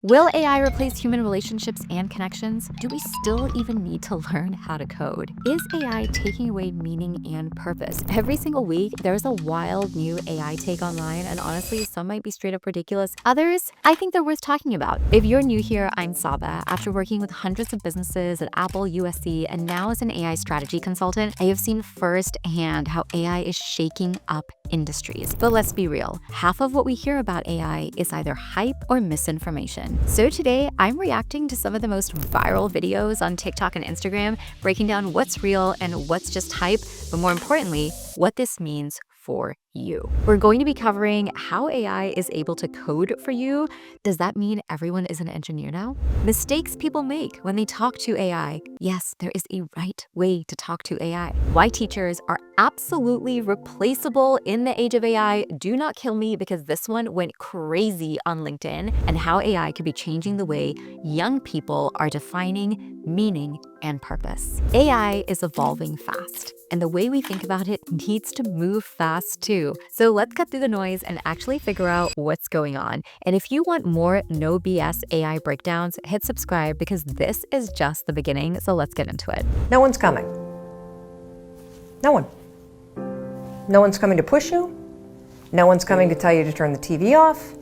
Will AI replace human relationships and connections? Do we still even need to learn how to code? Is AI taking away meaning and purpose? Every single week, there's a wild new AI take online, and honestly, some might be straight up ridiculous. Others, I think they're worth talking about. If you're new here, I'm Saba. After working with hundreds of businesses at Apple, USC, and now as an AI strategy consultant, I have seen firsthand how AI is shaking up industries. But let's be real, half of what we hear about AI is either hype or misinformation. So today, I'm reacting to some of the most viral videos on TikTok and Instagram, breaking down what's real and what's just hype, but more importantly, what this means for you. We're going to be covering how AI is able to code for you. Does that mean everyone is an engineer now? Mistakes people make when they talk to AI. Yes, there is a right way to talk to AI. Why teachers are absolutely replaceable in the age of AI. Do not kill me because this one went crazy on LinkedIn, and how AI could be changing the way young people are defining meaning and purpose. AI is evolving fast, and the way we think about it needs to move fast too. So let's cut through the noise and actually figure out what's going on. And if you want more no BS AI breakdowns, hit subscribe because this is just the beginning. So let's get into it. No one's coming. No one. No one's coming to push you. No one's coming to tell you to turn the TV off.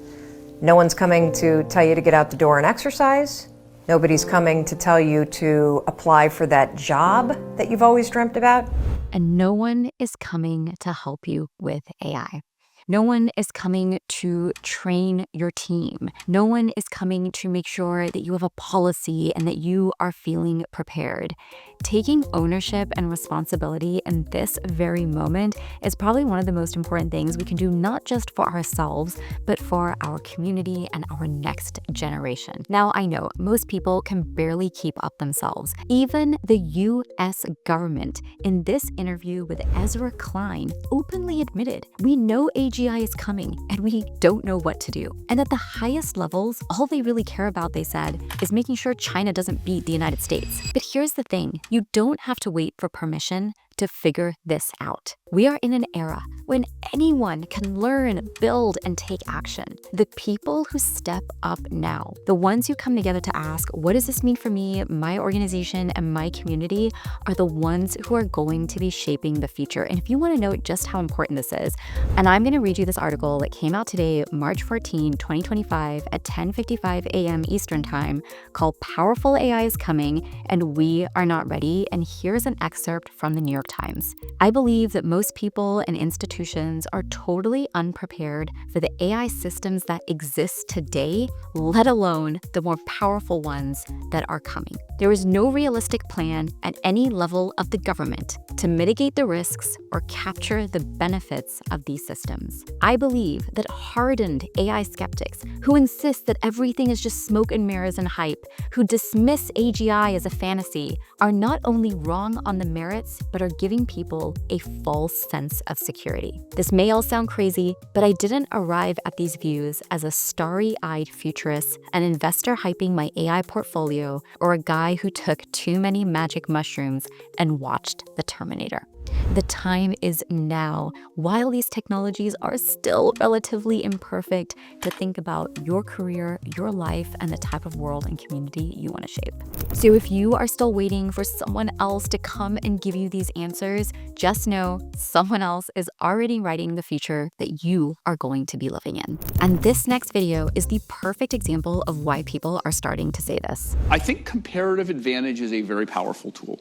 No one's coming to tell you to get out the door and exercise. Nobody's coming to tell you to apply for that job that you've always dreamt about. And no one is coming to help you with AI. No one is coming to train your team. No one is coming to make sure that you have a policy and that you are feeling prepared. Taking ownership and responsibility in this very moment is probably one of the most important things we can do, not just for ourselves, but for our community and our next generation. Now, I know most people can barely keep up themselves. Even the US government, in this interview with Ezra Klein, openly admitted, we know AGI is coming and we don't know what to do. And at the highest levels, all they really care about, they said, is making sure China doesn't beat the United States. But here's the thing, you don't have to wait for permission to figure this out. We are in an era when anyone can learn, build, and take action. The people who step up now, the ones who come together to ask, what does this mean for me, my organization, and my community, are the ones who are going to be shaping the future. And if you want to know just how important this is, and I'm going to read you this article that came out today, March 14, 2025 at 10:55 a.m. Eastern Time, called Powerful AI is Coming and We Are Not Ready. And here's an excerpt from the New York Times. I believe that most people and institutions are totally unprepared for the AI systems that exist today, let alone the more powerful ones that are coming. There is no realistic plan at any level of the government to mitigate the risks or capture the benefits of these systems. I believe that hardened AI skeptics who insist that everything is just smoke and mirrors and hype, who dismiss AGI as a fantasy, are not only wrong on the merits, but are giving people a false sense of security. This may all sound crazy, but I didn't arrive at these views as a starry-eyed futurist, an investor hyping my AI portfolio, or a guy who took too many magic mushrooms and watched The Terminator. The time is now, while these technologies are still relatively imperfect, to think about your career, your life, and the type of world and community you want to shape. So if you are still waiting for someone else to come and give you these answers, just know someone else is already writing the future that you are going to be living in. And this next video is the perfect example of why people are starting to say this. I think comparative advantage is a very powerful tool.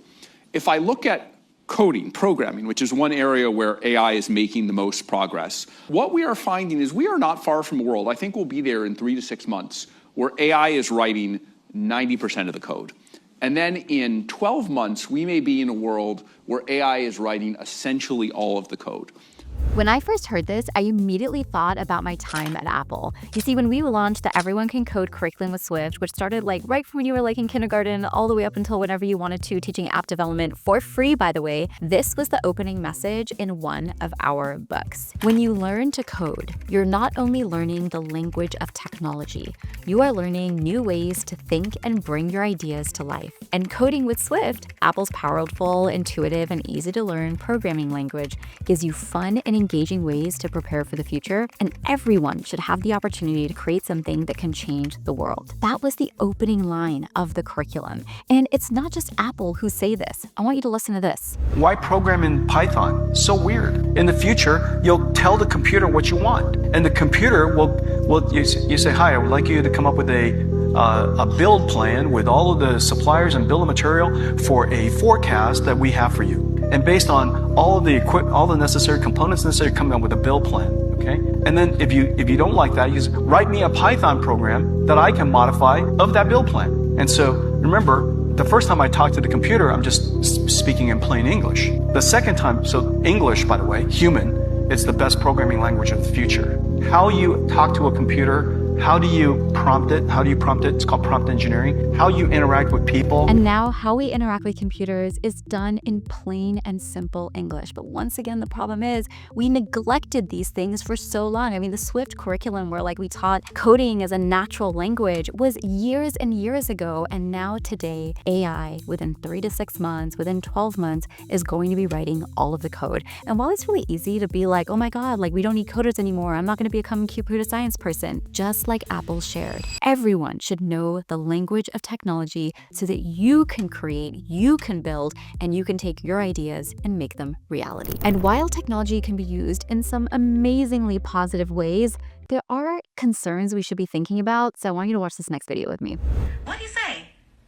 If I look at coding, programming, which is one area where AI is making the most progress, what we are finding is we are not far from a world, I think we'll be there in 3 to 6 months, where AI is writing 90% of the code. And then in 12 months, we may be in a world where AI is writing essentially all of the code. When I first heard this, I immediately thought about my time at Apple. You see, when we launched the Everyone Can Code curriculum with Swift, which started right from when you were in kindergarten all the way up until whenever you wanted to, teaching app development for free, by the way, this was the opening message in one of our books. When you learn to code, you're not only learning the language of technology, you are learning new ways to think and bring your ideas to life. And coding with Swift, Apple's powerful, intuitive, and easy to learn programming language, gives you fun and engaging ways to prepare for the future, and everyone should have the opportunity to create something that can change the world. That was the opening line of the curriculum. And it's not just Apple who say this. I want you to listen to this. Why program in Python? So weird. In the future, you'll tell the computer what you want, and the computer you say, hi, I would like you to come up with a build plan with all of the suppliers and bill of material for a forecast that we have for you. And based on all the necessary components necessary, come up with a build plan. Okay? And then if you don't like that, you just write me a Python program that I can modify of that build plan. And so remember, the first time I talk to the computer, I'm just speaking in plain English. The second time, so English, by the way, human, it's the best programming language of the future. How you talk to a computer, how do you prompt it? It's called prompt engineering. How you interact with people. And now how we interact with computers is done in plain and simple English. But once again, the problem is we neglected these things for so long. I mean, the Swift curriculum where we taught coding as a natural language was years and years ago. And now today, AI within 3 to 6 months, within 12 months, is going to be writing all of the code. And while it's really easy to be like, oh my God, we don't need coders anymore. I'm not going to become a computer science person. Just like Apple shared, everyone should know the language of technology so that you can create, you can build, and you can take your ideas and make them reality. And while technology can be used in some amazingly positive ways, there are concerns we should be thinking about. So I want you to watch this next video with me. What'd he say?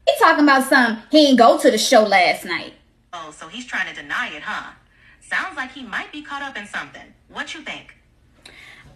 He talking about something. He ain't go to the show last night. Oh, so he's trying to deny it, huh? Sounds like he might be caught up in something. What you think?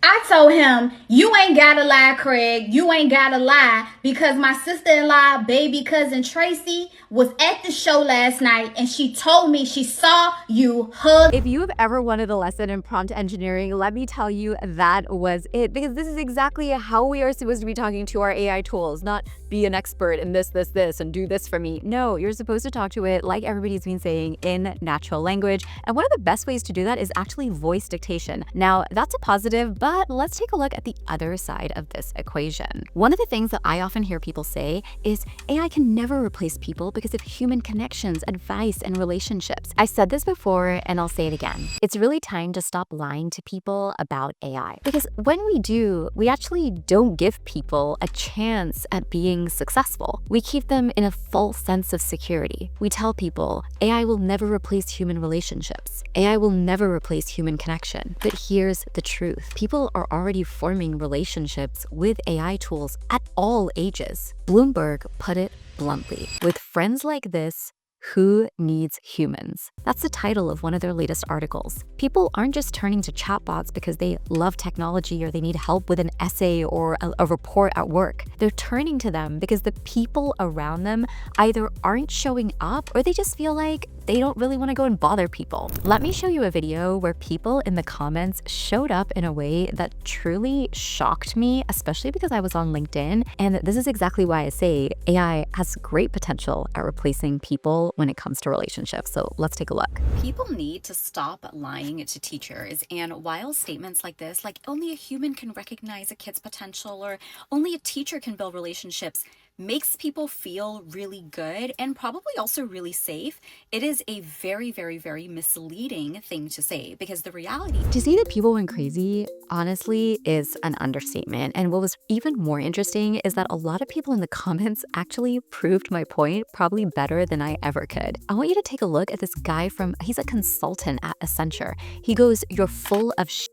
I told him, you ain't gotta lie, Craig. You ain't gotta lie, because my sister-in-law, baby cousin Tracy, was at the show last night and she told me she saw you hug. If you have ever wanted a lesson in prompt engineering, let me tell you that was it, because this is exactly how we are supposed to be talking to our AI tools, not be an expert in this, and do this for me. No, you're supposed to talk to it, like everybody's been saying, in natural language. And one of the best ways to do that is actually voice dictation. Now, that's a positive, but let's take a look at the other side of this equation. One of the things that I often hear people say is AI can never replace people because of human connections, advice, and relationships. I said this before and I'll say it again. It's really time to stop lying to people about AI, because when we do, we actually don't give people a chance at being successful. We keep them in a false sense of security. We tell people AI will never replace human relationships. AI will never replace human connection. But here's the truth. People are already forming relationships with AI tools at all ages. Bloomberg put it bluntly, with friends like this, who needs humans? That's the title of one of their latest articles. People aren't just turning to chatbots because they love technology or they need help with an essay or a report at work. They're turning to them because the people around them either aren't showing up or they just feel like they don't really want to go and bother people. Let me show you a video where people in the comments showed up in a way that truly shocked me, especially because I was on LinkedIn. And this is exactly why I say AI has great potential at replacing people when it comes to relationships. So let's take a look. People need to stop lying to teachers. And while statements like this, like only a human can recognize a kid's potential or only a teacher can build relationships, makes people feel really good and probably also really safe, it is a very, very, very misleading thing to say, because the reality— To say that people went crazy, honestly, is an understatement. And what was even more interesting is that a lot of people in the comments actually proved my point probably better than I ever could. I want you to take a look at this guy he's a consultant at Accenture. He goes, "You're full of shit."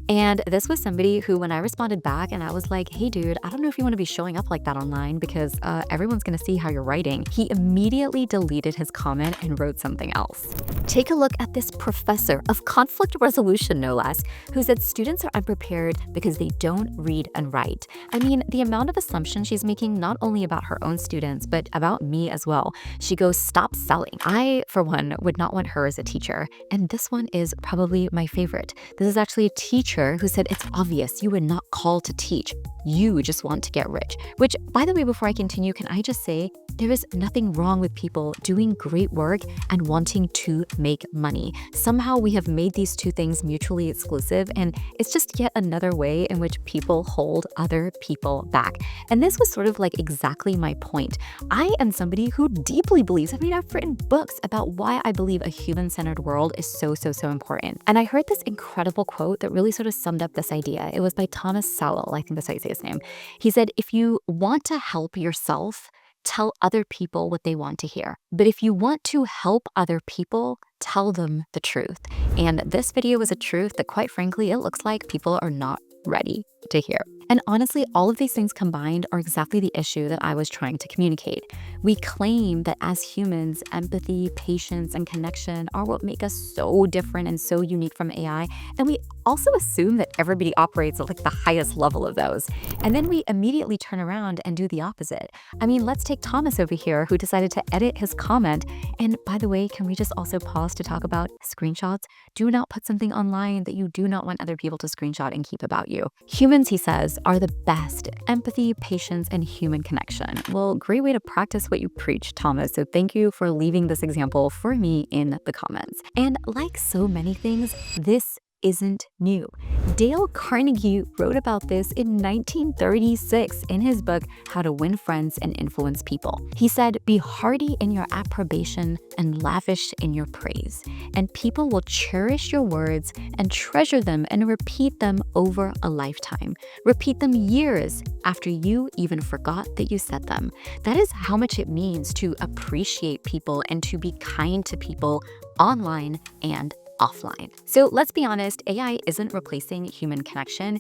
And this was somebody who, when I responded back and I was like, hey dude, I don't know if you want to be showing up like that online because everyone's going to see how you're writing, he immediately deleted his comment and wrote something else. Take a look at this professor of conflict resolution, no less, who said students are unprepared because they don't read and write. I mean, the amount of assumptions she's making, not only about her own students, but about me as well. She goes, stop selling. I, for one, would not want her as a teacher. And this one is probably my favorite. This is actually a teacher who said it's obvious you were not called to teach. You just want to get rich. Which, by the way, before I continue, can I just say, there is nothing wrong with people doing great work and wanting to make money. Somehow we have made these two things mutually exclusive, and it's just yet another way in which people hold other people back. And this was sort of like exactly my point. I am somebody who deeply believes, I've written books about why I believe a human-centered world is so important. And I heard this incredible quote that really sort of summed up this idea. It was by Thomas Sowell, I think that's how you say his name. He said, if you want to help yourself, tell other people what they want to hear. But if you want to help other people, tell them the truth. And this video is a truth that, quite frankly, it looks like people are not ready to hear. And honestly, all of these things combined are exactly the issue that I was trying to communicate. We claim that as humans, empathy, patience, and connection are what make us so different and so unique from AI. And we also assume that everybody operates at like the highest level of those. And then we immediately turn around and do the opposite. Let's take Thomas over here, who decided to edit his comment. And by the way, can we just also pause to talk about screenshots? Do not put something online that you do not want other people to screenshot and keep about you. Humans, he says, are the best. Empathy, patience, and human connection. Well, great way to practice what you preach, Thomas. So thank you for leaving this example for me in the comments. And like so many things, this isn't new. Dale Carnegie wrote about this in 1936 in his book, How to Win Friends and Influence People. He said, be hearty in your approbation and lavish in your praise, and people will cherish your words and treasure them and repeat them over a lifetime. Repeat them years after you even forgot that you said them. That is how much it means to appreciate people and to be kind to people online and offline. So let's be honest, AI isn't replacing human connection.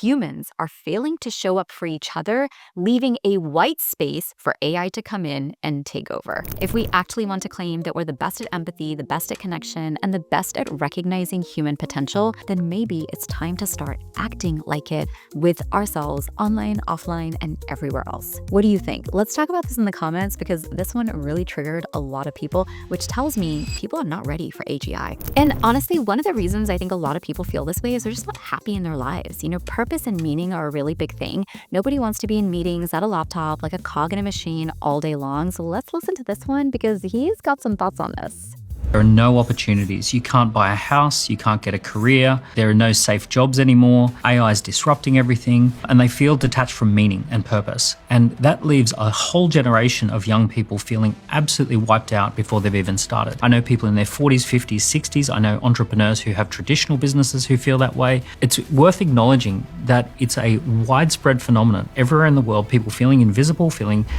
Humans are failing to show up for each other, leaving a white space for AI to come in and take over. If we actually want to claim that we're the best at empathy, the best at connection, and the best at recognizing human potential, then maybe it's time to start acting like it with ourselves online, offline, and everywhere else. What do you think? Let's talk about this in the comments, because this one really triggered a lot of people, which tells me people are not ready for AGI. And honestly, one of the reasons I think a lot of people feel this way is they're just not happy in their lives. Purpose and meaning are a really big thing. Nobody wants to be in meetings at a laptop like a cog in a machine all day long. So let's listen to this one, because he's got some thoughts on this. There are no opportunities. You can't buy a house, you can't get a career, there are no safe jobs anymore, AI is disrupting everything, and they feel detached from meaning and purpose. And that leaves a whole generation of young people feeling absolutely wiped out before they've even started. I know people in their 40s, 50s, 60s, I know entrepreneurs who have traditional businesses who feel that way. It's worth acknowledging that it's a widespread phenomenon. Everywhere in the world, people feeling invisible,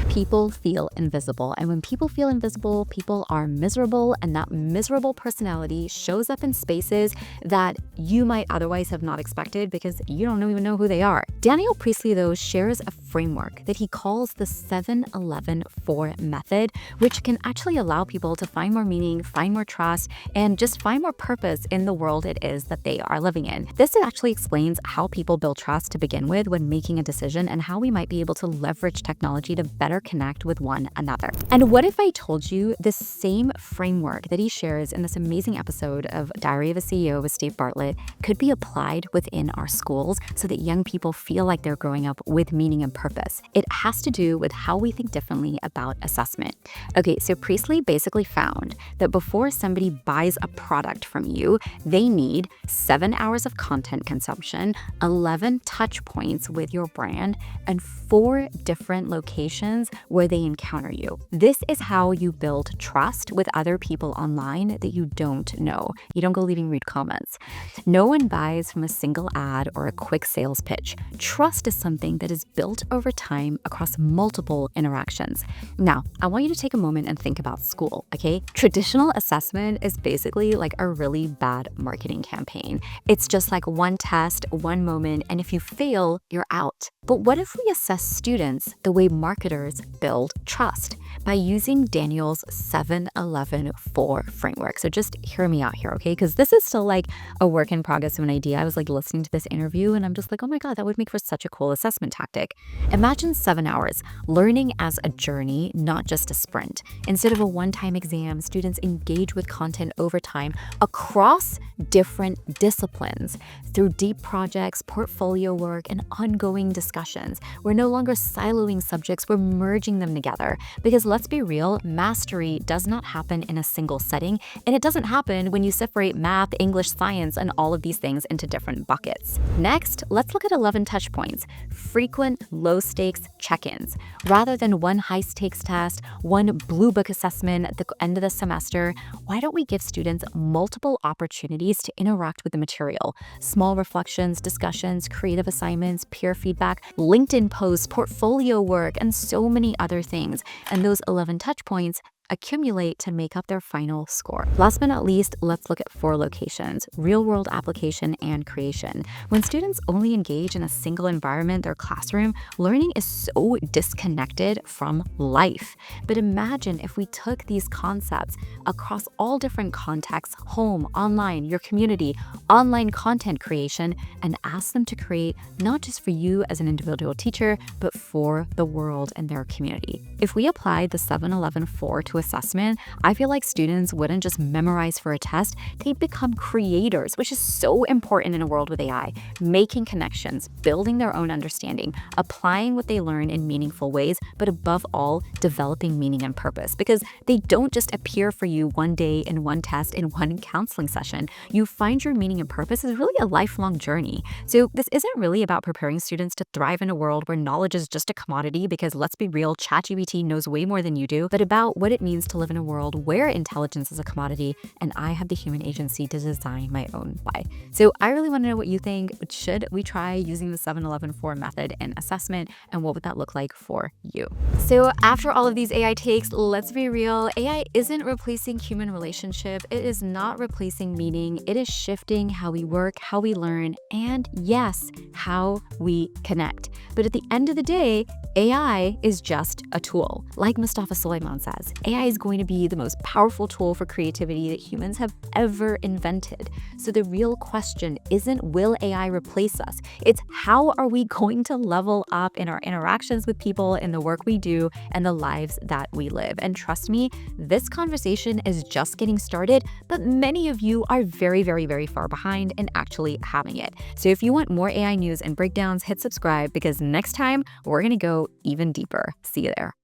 People feel invisible. And when people feel invisible, people are miserable, and that miserable personality shows up in spaces that you might otherwise have not expected because you don't even know who they are. Daniel Priestley, though, shares a framework that he calls the 7-11-4 method, which can actually allow people to find more meaning, find more trust, and just find more purpose in the world it is that they are living in. This actually explains how people build trust to begin with when making a decision, and how we might be able to leverage technology to better connect with one another. And what if I told you the same framework that he shares in this amazing episode of Diary of a CEO with Steve Bartlett could be applied within our schools so that young people feel like they're growing up with meaning and purpose? It has to do with how we think differently about assessment. Okay, so Priestley basically found that before somebody buys a product from you, they need 7 hours of content consumption, 11 touch points with your brand, and 4 different locations where they encounter you. This is how you build trust with other people online that you don't know. You don't go leaving rude comments. No one buys from a single ad or a quick sales pitch. Trust is something that is built over time across multiple interactions. Now, I want you to take a moment and think about school, okay? Traditional assessment is basically like a really bad marketing campaign. It's just like one test, one moment, and if you fail, you're out. But what if we assess students the way marketers build trust? by using Daniel's 7-11-4 framework. So just hear me out here, okay? Because this is still like a work in progress of an idea. I was like listening to this interview and I'm just like, oh my God, that would make for such a cool assessment tactic. Imagine 7 hours, learning as a journey, not just a sprint. Instead of a one-time exam, students engage with content over time across different disciplines through deep projects, portfolio work, and ongoing discussions. We're no longer siloing subjects, we're merging them together. Because let's be real, mastery does not happen in a single setting, and it doesn't happen when you separate math, English, science, and all of these things into different buckets. Next, let's look at 11 touch points, frequent low-stakes check-ins. Rather than one high-stakes test, one blue book assessment at the end of the semester, why don't we give students multiple opportunities to interact with the material? Small reflections, discussions, creative assignments, peer feedback, LinkedIn posts, portfolio work, and so many other things. And those 11 touch points accumulate to make up their final score. Last but not least, let's look at 4 locations: real-world application and creation. When students only engage in a single environment, their classroom, learning is so disconnected from life. But imagine if we took these concepts across all different contexts, home, online, your community, online content creation, and asked them to create not just for you as an individual teacher, but for the world and their community. If we applied the 7-11-4 to assessment, I feel like students wouldn't just memorize for a test, they'd become creators, which is so important in a world with AI, making connections, building their own understanding, applying what they learn in meaningful ways, but above all, developing meaning and purpose, because they don't just appear for you one day in one test in one counseling session. You find your meaning and purpose is really a lifelong journey. So this isn't really about preparing students to thrive in a world where knowledge is just a commodity, because let's be real, ChatGPT knows way more than you do, but about what it means to live in a world where intelligence is a commodity and I have the human agency to design my own why. So I really want to know what you think. Should we try using the 7-11-4 method in assessment, and what would that look like for you? So after all of these AI takes, let's be real, AI isn't replacing human relationship. It is not replacing meaning. It is shifting how we work, how we learn, and yes, how we connect. But at the end of the day, AI is just a tool. Like Mustafa Suleyman says, AI is going to be the most powerful tool for creativity that humans have ever invented. So the real question isn't, will AI replace us? It's, how are we going to level up in our interactions with people, in the work we do, and the lives that we live? And trust me, this conversation is just getting started, but many of you are very, very, very far behind in actually having it. So if you want more AI news and breakdowns, hit subscribe, because next time we're going to go even deeper. See you there.